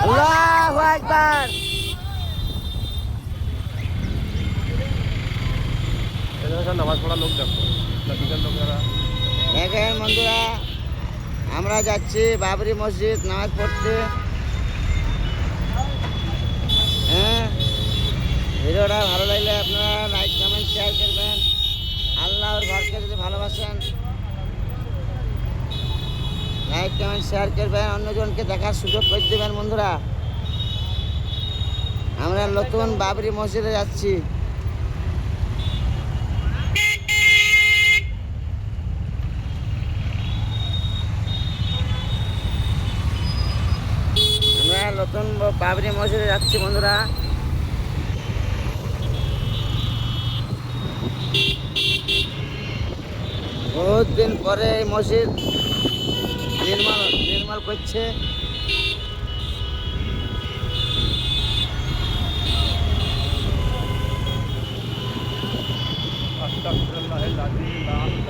আল্লাহু আকবার। নামাজ পড়ার লোক দেখো, লোকেরা দেখেন বন্ধুরা, আমরা যাচ্ছি বাবরি মসজিদ নামাজ পড়তে। হ্যাঁ, ভিডিওটা ভালো লাগলে আপনারা লাইক কমেন্ট শেয়ার করবেন। আল্লাহর ঘরকে যদি ভালোবাসেন লাইক কমেন্ট শেয়ার করবেন, অন্যজনকে দেখার সুযোগ করে দেবেন। বন্ধুরা, আমরা নতুন বাবরি মসজিদে যাচ্ছি। আমরা নতুন বাবরি মসজিদে যাচ্ছি বন্ধুরা। বহুত দিন পরে এই মসজিদ নির্মাণ করছে। আস্তাগফিরুল্লাহিল আযীম।